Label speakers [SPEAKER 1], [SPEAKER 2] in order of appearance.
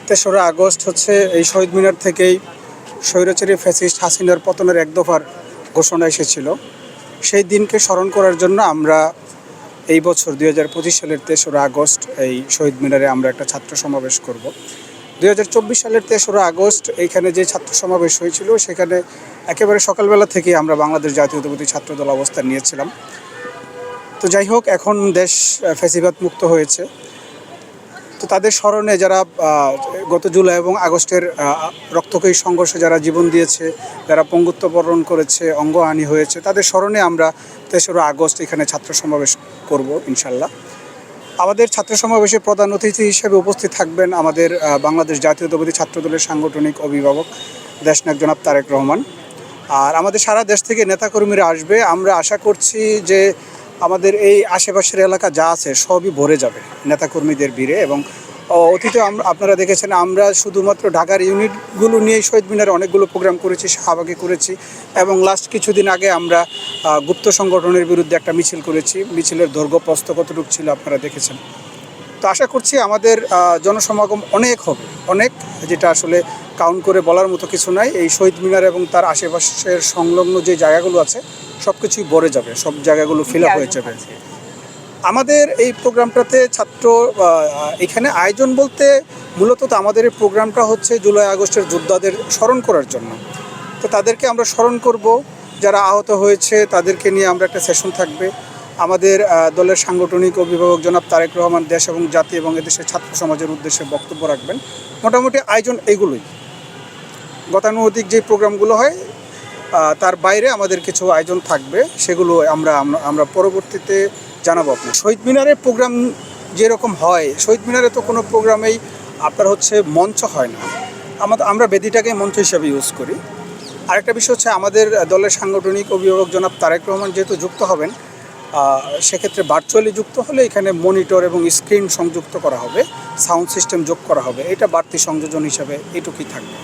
[SPEAKER 1] তেসরা আগস্ট হচ্ছে এই শহীদ মিনার থেকেই স্বৈরাচারী ফ্যাসিস্ট হাসিনার পতনের এক দফার ঘোষণা এসেছিল। সেই দিনকে স্মরণ করার জন্য আমরা এই বছর 2025 সালের 3রা আগস্ট এই শহীদ মিনারে আমরা একটা ছাত্র সমাবেশ করব। 2024 সালের 3রা আগস্ট এইখানে যে ছাত্র সমাবেশ হয়েছিল সেখানে একেবারে সকালবেলা থেকে আমরা বাংলাদেশ জাতীয়তাবাদী ছাত্রদল অবস্থান নিয়েছিলাম। তো যাই হোক, এখন দেশ ফ্যাসিবাদ মুক্ত হয়েছে। তো তাদের স্মরণে যারা গত জুলাই এবং আগস্টের রক্তক্ষয়ী সংঘর্ষে যারা জীবন দিয়েছে, যারা পঙ্গুত্ব বরণ করেছে, অঙ্গহানি হয়েছে, তাদের স্মরণে আমরা 3রা আগস্ট এখানে ছাত্র সমাবেশ করব ইনশাল্লাহ। আমাদের ছাত্র সমাবেশে প্রধান অতিথি হিসেবে উপস্থিত থাকবেন আমাদের বাংলাদেশ জাতীয়তাবাদী ছাত্রদলের সাংগঠনিক অভিভাবক দেশনায়ক জনাব তারেক রহমান। আর আমাদের সারা দেশ থেকে নেতাকর্মীরা আসবে। আমরা আশা করছি যে আমাদের এই আশেপাশের এলাকা যা আছে সবই ভরে যাবে নেতাকর্মীদের ভিড়ে। এবং অতীতে আপনারা দেখেছেন আমরা শুধুমাত্র ঢাকার ইউনিটগুলো নিয়েই শহীদ মিনারে অনেকগুলো প্রোগ্রাম করেছি, শাহবাগে করেছি, এবং লাস্ট কিছুদিন আগে আমরা গুপ্ত সংগঠনের বিরুদ্ধে একটা মিছিল করেছি। মিছিলের দৈর্ঘ্য প্রস্থ কতটুকু ছিল আপনারা দেখেছেন। তো আশা করছি আমাদের জনসমাগম অনেক হবে, অনেক, যেটা আসলে কাউন্ট করে বলার মতো কিছু নাই। এই শহীদ মিনার এবং তার আশেপাশের সংলগ্ন যে জায়গাগুলো আছে সব কিছুই ভরে যাবে, সব জায়গাগুলো ফিল আপ হয়ে যাবে। আমাদের এই প্রোগ্রামটাতে এখানে আয়োজন বলতে মূলত তো আমাদের এই প্রোগ্রামটা হচ্ছে জুলাই আগস্টের যোদ্ধাদের স্মরণ করার জন্য। তো তাদেরকে আমরা স্মরণ করব, যারা আহত হয়েছে তাদেরকে নিয়ে আমরা একটা সেশন থাকবে। আমাদের দলের সাংগঠনিক অভিভাবক জনাব তারেক রহমান দেশ এবং জাতি এবং এদেশের ছাত্র সমাজের উদ্দেশ্যে বক্তব্য রাখবেন। মোটামুটি আয়োজন এইগুলোই। গতানুগতিক যে প্রোগ্রামগুলো হয় তার বাইরে আমাদের কিছু আয়োজন থাকবে, সেগুলো আমরা পরবর্তীতে জানাবো আপনার। শহীদ মিনারের প্রোগ্রাম যেরকম হয়, শহীদ মিনারে তো কোনো প্রোগ্রামেই আপনার হচ্ছে মঞ্চ হয় না, আমরা বেদিটাকে মঞ্চ হিসাবে ইউজ করি। আরেকটা বিষয় হচ্ছে আমাদের দলের সাংগঠনিক অভিভাবক জনাব তারেক রহমান যেহেতু যুক্ত হবেন, সেক্ষেত্রে ভার্চুয়ালি যুক্ত হলে এখানে মনিটর এবং স্ক্রিন সংযুক্ত করা হবে, সাউন্ড সিস্টেম যোগ করা হবে। এটা বাড়তি সংযোজন হিসাবে এটুকুই থাকবে।